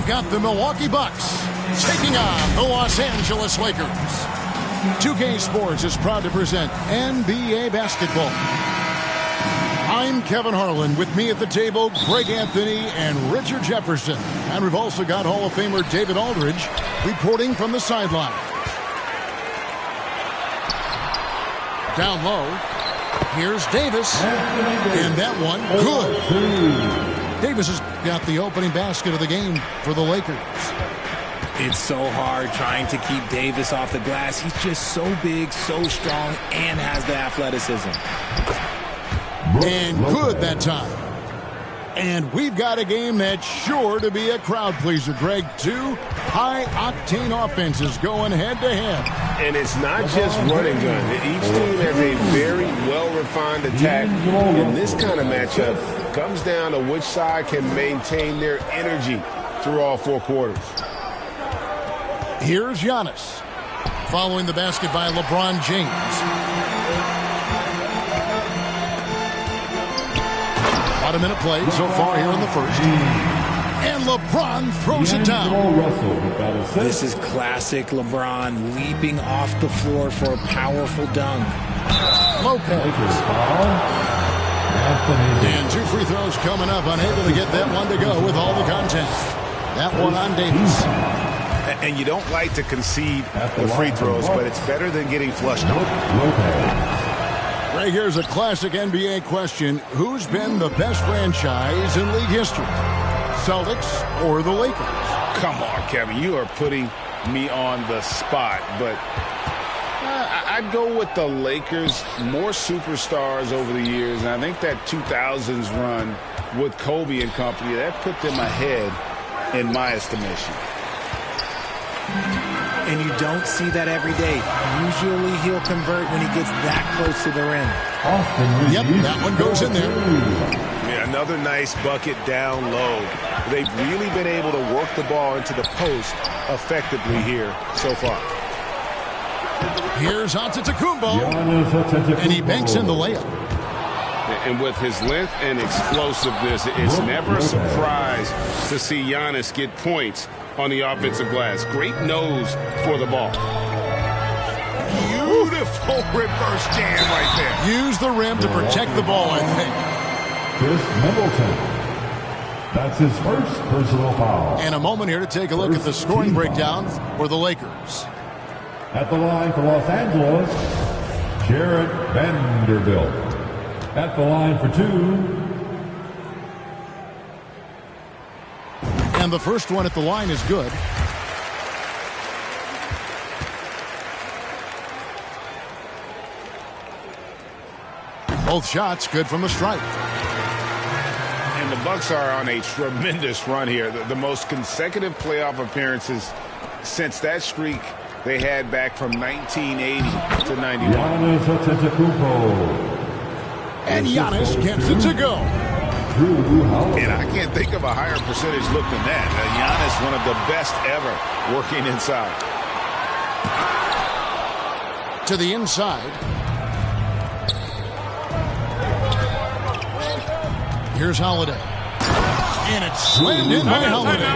got the Milwaukee Bucks taking on the Los Angeles Lakers. 2K Sports is proud to present NBA basketball. I'm Kevin Harlan. With me at the table, Greg Anthony and Richard Jefferson. And we've also got Hall of Famer David Aldridge reporting from the sideline. Down low, here's Davis. And that one, good. Davis has got the opening basket of the game for the Lakers. It's so hard trying to keep Davis off the glass. He's just so big, so strong, and has the athleticism. And good that time. And we've got a game that's sure to be a crowd pleaser, Greg. Two high-octane offenses going head-to-head. And it's not just run and gun. Each team has a very well-refined attack. In this kind of matchup, comes down to which side can maintain their energy through all four quarters. Here's Giannis, following the basket by LeBron James. About a minute played so far here in the first. And LeBron throws it down. This is classic LeBron leaping off the floor for a powerful dunk. Lopez. And two free throws coming up, unable to get that one to go with all the contact. That one on Davis. And you don't like to concede the free throws, but it's better than getting flushed on. Right, here's a classic NBA question. Who's been the best franchise in league history? Celtics or the Lakers? Come on, Kevin. You are putting me on the spot, but I'd go with the Lakers. More superstars over the years, and I think that 2000s run with Kobe and company, that put them ahead in my estimation. And you don't see that every day. Usually he'll convert when he gets that close to the rim. Yep, that one goes in there. Yeah, another nice bucket down low. They've really been able to work the ball into the post effectively here so far. Here's Antetokounmpo, and he banks in the layup. And with his length and explosiveness, it's never a surprise to see Giannis get points on the offensive glass. Great nose for the ball. Beautiful reverse jam right there. Use the rim to protect the ball, I think. Chris Middleton. That's his first personal foul. And a moment here to take a look at the scoring breakdown for the Lakers. At the line for Los Angeles, Jarrett Vanderbilt. At the line for two. And the first one at the line is good. Both shots good from the stripe. And the Bucks are on a tremendous run here. The most consecutive playoff appearances since that streak they had back from 1980 to 91. Giannis Antetokounmpo. And Giannis gets it to go. And I can't think of a higher percentage look than that. Giannis, one of the best ever working inside. To the inside. Here's Holiday. And it's slammed in by Holiday.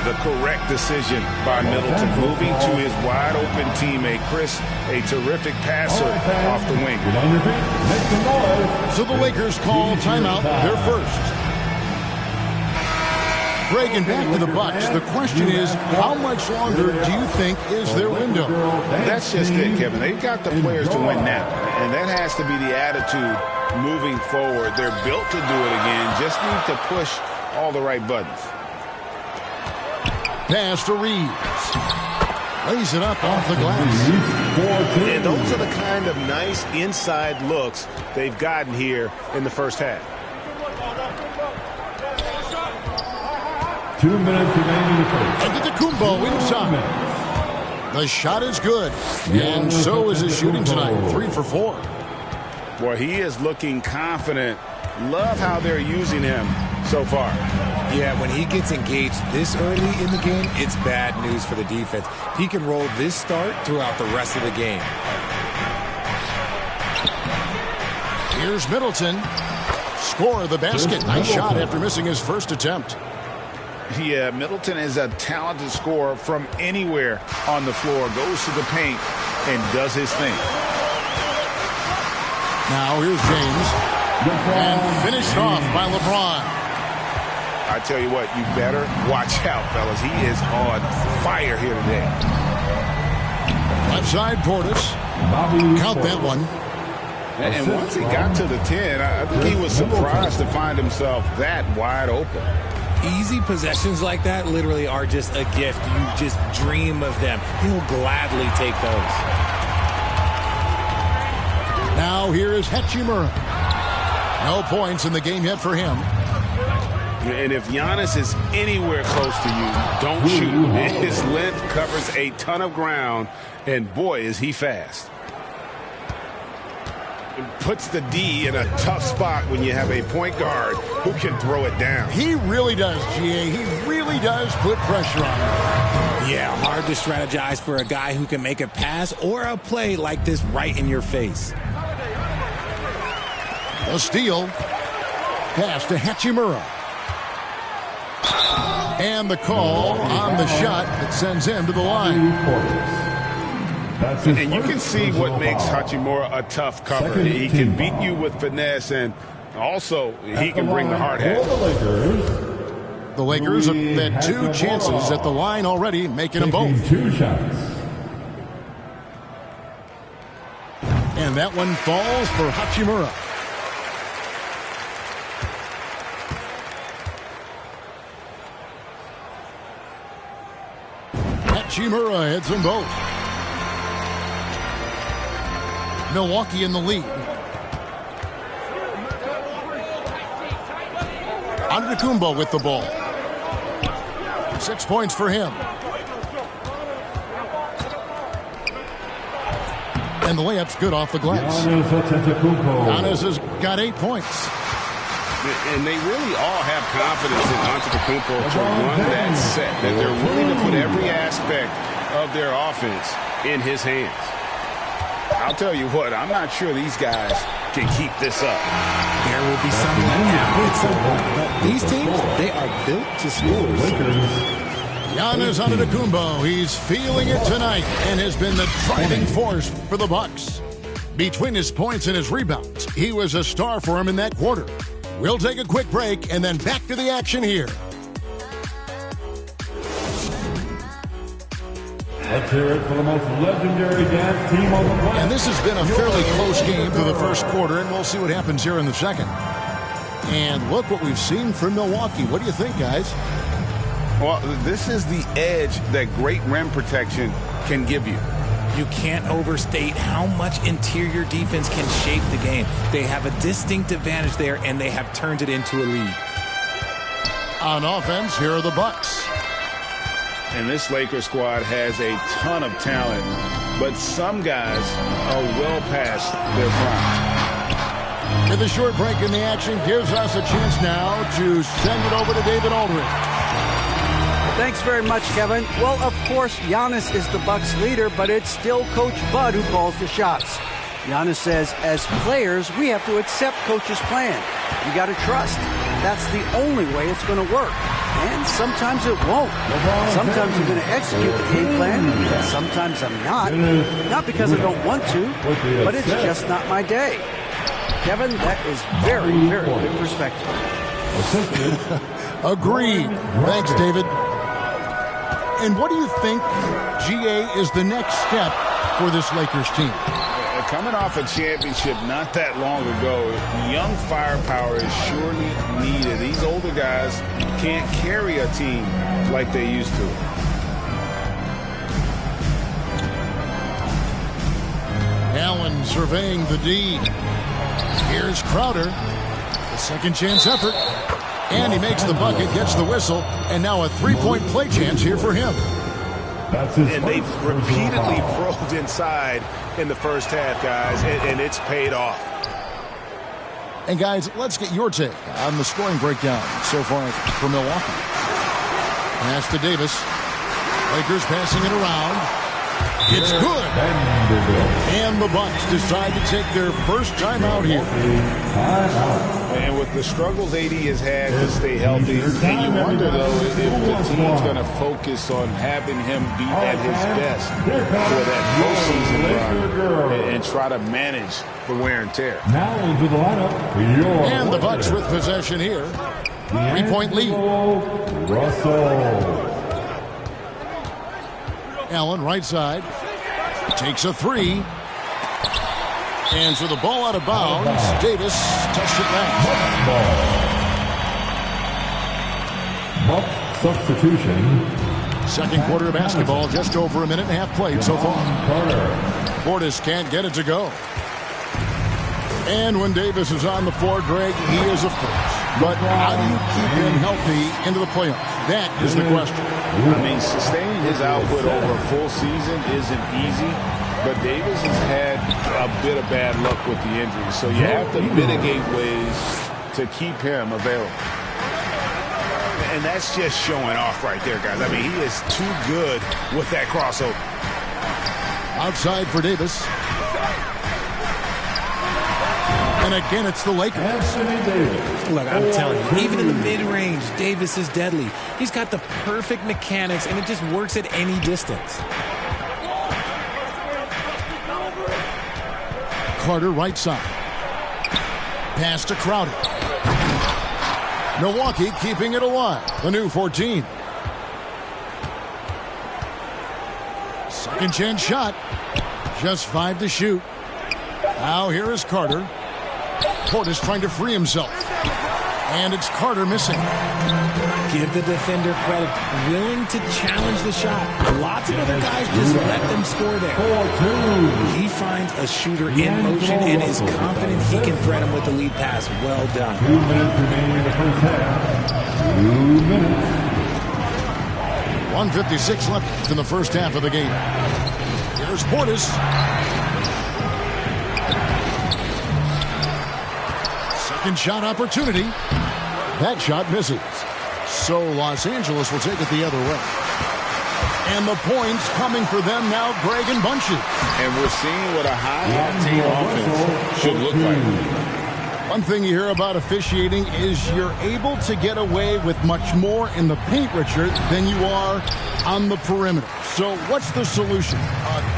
The correct decision by Middleton, moving to his wide-open teammate, Chris, a terrific passer off the wing. So the Lakers call timeout, their first. Greg, and back to the Bucks. The question is, how much longer do you think is their window? That's just it, Kevin. They've got the players to win now, and that has to be the attitude moving forward. They're built to do it again, just need to push all the right buttons. Pass to Reeves. Lays it up off the glass. And those are the kind of nice inside looks they've gotten here in the first half. 2 minutes remaining in the first. Antetokounmpo inside. The shot is good. And so is his shooting tonight. 3 for 4. Boy, he is looking confident. Love how they're using him so far. Yeah, when he gets engaged this early in the game, it's bad news for the defense. He can roll this start throughout the rest of the game. Here's Middleton. Score the basket. Nice shot after missing his first attempt. Yeah, Middleton is a talented scorer from anywhere on the floor. Goes to the paint and does his thing. Now here's James. And finished off by LeBron. I tell you what, you better watch out, fellas. He is on fire here today. Left side, Portis. Count that one. And once he got to the 10, I think he was surprised to find himself that wide open. Easy possessions like that literally are just a gift. You just dream of them. He'll gladly take those. Now here is Hachimura. No points in the game yet for him. And if Giannis is anywhere close to you, don't shoot. His length covers a ton of ground, and boy, is he fast. It puts the D in a tough spot when you have a point guard who can throw it down. He really does, GA. He really does put pressure on him. Yeah, hard to strategize for a guy who can make a pass or a play like this right in your face. A steal. Pass to Hachimura. And the call on the shot that sends him to the line. And you can see what makes Hachimura a tough cover. He can beat you with finesse, and also he can bring the hard hat. The Lakers have had two chances at the line already, making them both. 2 shots. And that one falls for Hachimura. Hachimura hits them both. Milwaukee in the lead. Antetokounmpo with the ball. 6 points for him. And the layup's good off the glass. Giannis has got 8 points. And they really all have confidence in Antetokounmpo to run that set, that they're willing to put every aspect of their offense in his hands. I'll tell you what, I'm not sure these guys can keep this up. There will be someone at some point, but these teams, they are built to score. Giannis Antetokounmpo, he's feeling it tonight and has been the driving force for the Bucks. Between his points and his rebounds, he was a star for him in that quarter. We'll take a quick break and then back to the action here. Let's hear it for the most legendary dance team on the planet. And this has been a fairly close game through the first quarter, and we'll see what happens here in the second. And look what we've seen from Milwaukee. What do you think, guys? Well, this is the edge that great rim protection can give you. You can't overstate how much interior defense can shape the game. They have a distinct advantage there, and they have turned it into a lead. On offense, here are the Bucks. And this Lakers squad has a ton of talent, but some guys are well past their prime. With a short break in the action gives us a chance now to send it over to David Aldridge. Thanks very much, Kevin. Well, of course, Giannis is the Bucks leader, but it's still Coach Bud who calls the shots. Giannis says, as players, we have to accept Coach's plan. You got to trust. That's the only way it's going to work. And sometimes it won't. Sometimes I'm going to execute the game plan, and sometimes I'm not. Not because I don't want to, but it's just not my day. Kevin, that is very, very good perspective. Agreed. Thanks, David. And what do you think, GA, is the next step for this Lakers team? Coming off a championship not that long ago, young firepower is surely needed. These older guys can't carry a team like they used to. Allen surveying the D. Here's Crowder. The second chance effort. And he makes the bucket, gets the whistle, and now a three-point play chance here for him. And they've repeatedly probed inside in the first half, guys, and it's paid off. And, guys, let's get your take on the scoring breakdown so far for Milwaukee. Pass to Davis. Lakers passing it around. It's good. And the Bucks decide to take their first time out here. And with the struggles AD has had to stay healthy, and you wonder, though, if the team's going to focus on having him be at his best for that postseason run and try to manage the wear and tear. Now into the lineup. And the Bucks with possession here. 3-point lead. Russell. Allen, right side. Takes a three. And so the ball out of bounds. Davis touched it last. Buck substitution. Second quarter of basketball, just over a minute and a half played so far. Portis can't get it to go. And when Davis is on the floor, Greg, he is a force. But how do you keep him healthy into the playoffs? That is the question. I mean, sustaining his output over a full season isn't easy, but Davis has had a bit of bad luck with the injuries. So you have to mitigate ways to keep him available. And that's just showing off right there, guys. I mean, he is too good with that crossover. Outside for Davis. And again, it's the Lakers. Look, I'm telling you, even in the mid-range, Davis is deadly. He's got the perfect mechanics, and it just works at any distance. Carter, right side. Pass to Crowder. Milwaukee keeping it alive. The new 14. Second chance shot. Just 5 to shoot. Now here is Carter. Portis trying to free himself. And it's Carter missing. Give the defender credit. Willing to challenge the shot. Lots of other guys just let them score there. He finds a shooter in motion and is confident he can threat him with the lead pass. Well done. 2 minutes remaining in the first half. 2 minutes. 1:56 left in the first half of the game. Here's Portis. Second shot opportunity. That shot misses. So Los Angeles will take it the other way. And the points coming for them now, Greg, in bunches. And we're seeing what a high-octane offense should look like. One thing you hear about officiating is you're able to get away with much more in the paint, Richard, than you are on the perimeter. So what's the solution?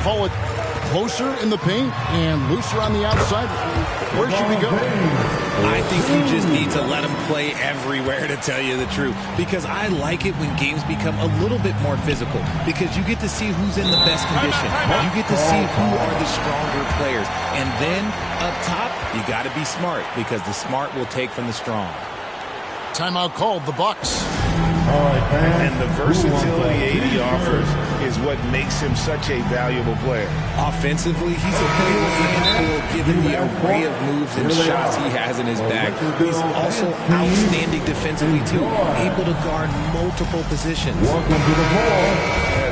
Call it closer in the paint and looser on the outside? Where should we go? I think you just need to let them play everywhere, to tell you the truth. Because I like it when games become a little bit more physical. Because you get to see who's in the best condition. You get to see who are the stronger players. And then, up top, you got to be smart. Because the smart will take from the strong. Timeout called, the Bucks. And the versatility AD offers is what makes him such a valuable player. Offensively, he's a playable handful given the array of moves and shots he has in his bag. He's also outstanding defensively, too, able to guard multiple positions.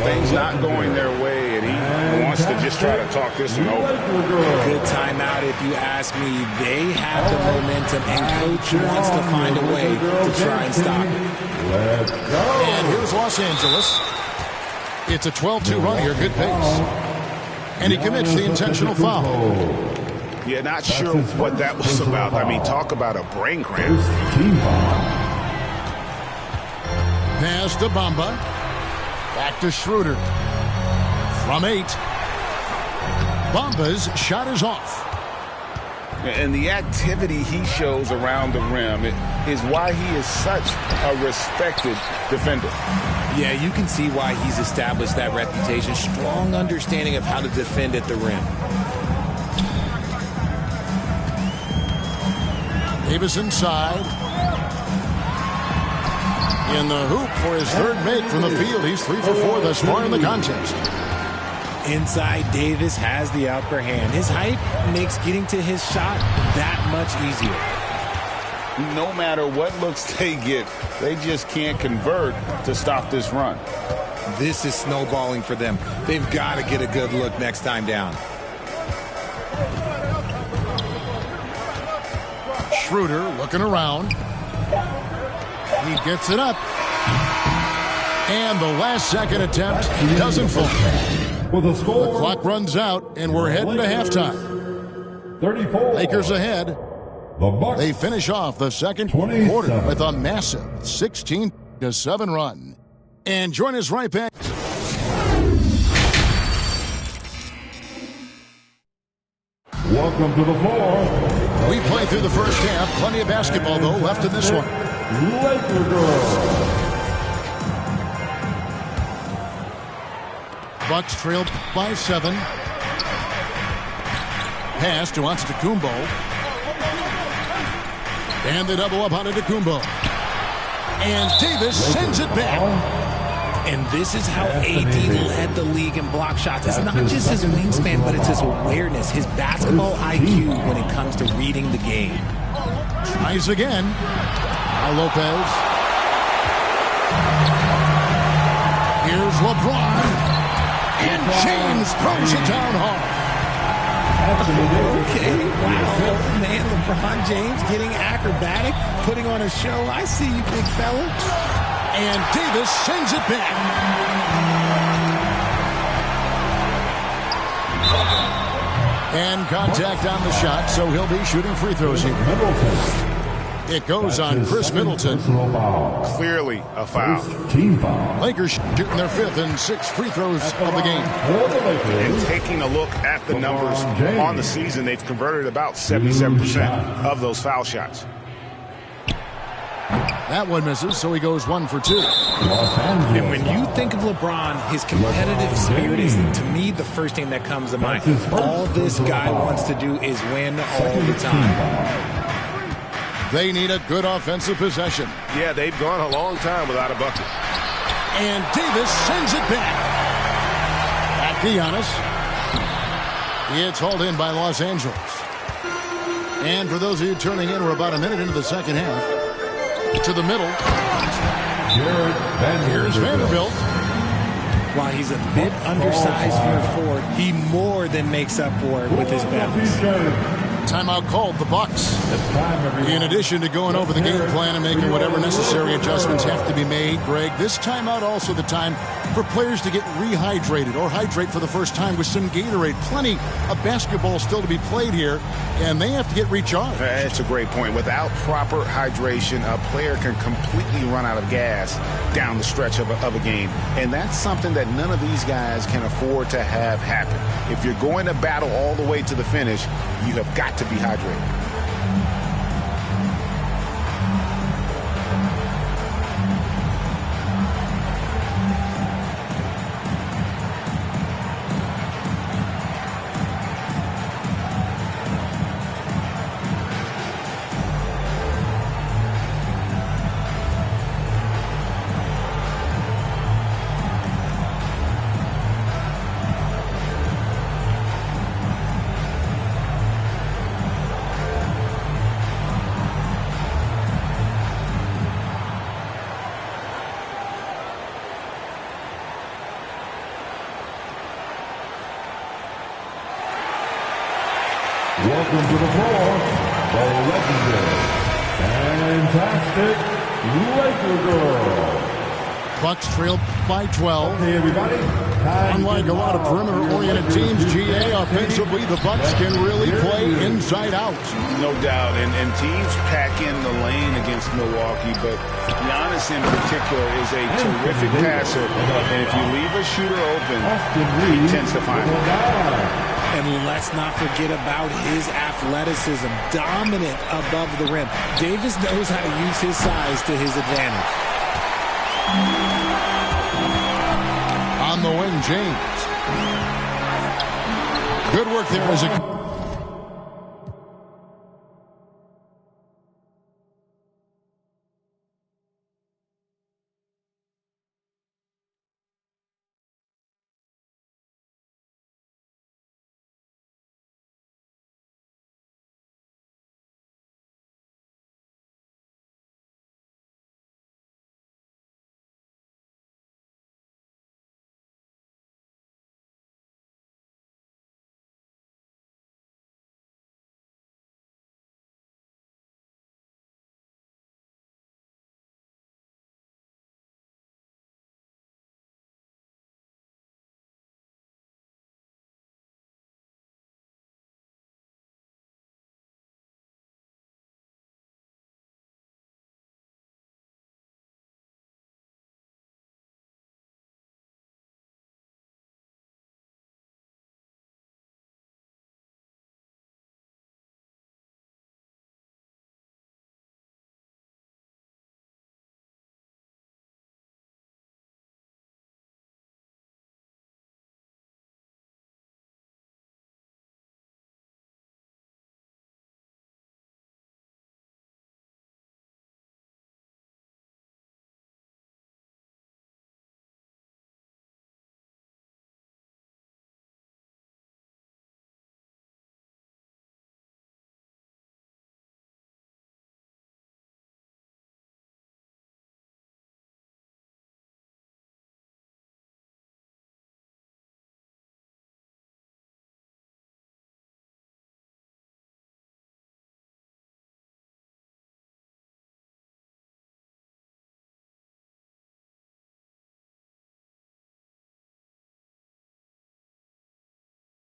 Things not going their way, and he wants to just try to talk this one over. Good timeout, if you ask me. They have the momentum, and Coach wants to find a way to try and stop it. Let's go. And here's Los Angeles. It's a 12-2 run here, good pace. And he commits the intentional foul. Yeah, not sure what that was about. I mean, talk about a brain cramp. Pass to Bamba. Back to Schroeder. From 8. Bamba's shot is off. And the activity he shows around the rim is why he is such a respected defender. Yeah, you can see why he's established that reputation. Strong understanding of how to defend at the rim. Davis inside. In the hoop for his third make from the field. He's 3 for 4 thus far in the contest. Inside, Davis has the upper hand. His height makes getting to his shot that much easier. No matter what looks they get, they just can't convert to stop this run. This is snowballing for them. They've got to get a good look next time down. Schroeder looking around. He gets it up. And the last second attempt doesn't fall. with a score. The clock runs out, and we're heading to halftime. 34. Lakers ahead. The Bucks. They finish off the second 27. quarter with a massive 16-7 run. And join us right back. Welcome to the floor. We played through the first half. Plenty of basketball, though, left in this one. Laker girl. Bucks trailed by 7. Pass to Antetokounmpo. And they double up on Antetokounmpo. And Davis sends it back. And this is how AD led the league in block shots. It's not just his wingspan, but it's his awareness, his basketball IQ when it comes to reading the game. Tries again. By Lopez. Here's LeBron. And James throws it down hard. Okay, wow. Man, LeBron James getting acrobatic, putting on a show. I see you, big fella. And Davis sends it back. And contact on the shot, so he'll be shooting free throws here. It goes on Chris Middleton. Clearly a foul. Team foul. Lakers shooting their 5th and 6th free throws of the game. And taking a look at the numbers on the season, they've converted about 77% of those foul shots. That one misses, so he goes 1 for 2. And when you think of LeBron, his competitive spirit is, to me, the first thing that comes to mind. All this guy wants to do is win all the time. They need a good offensive possession. Yeah, they've gone a long time without a bucket. And Davis sends it back. Back to Giannis. It's hauled in by Los Angeles. And for those of you turning in, we're about a minute into the second half. To the middle. Here's Vanderbilt. While he's a bit undersized for a forward, he more than makes up for it with his balance. Timeout called the Bucks. In addition to going over the game plan and making whatever necessary adjustments have to be made, Greg, this timeout also the time for players to get rehydrated or hydrate for the first time with some Gatorade. Plenty of basketball still to be played here, and they have to get recharged. That's a great point. Without proper hydration, a player can completely run out of gas down the stretch of a game. And that's something that none of these guys can afford to have happen. If you're going to battle all the way to the finish, you have got to be hydrated. Welcome to the floor, the legendary, fantastic Laker girl. Bucks trailed by 12. Hey, everybody. Unlike a lot of perimeter-oriented teams, GA, offensively, the Bucks can really play inside out. No doubt, and teams pack in the lane against Milwaukee, but Giannis in particular is a terrific passer, and if you leave a shooter open, he tends to find it. And let's not forget about his athleticism, dominant above the rim. Davis knows how to use his size to his advantage. On the wing, James. Good work there as a...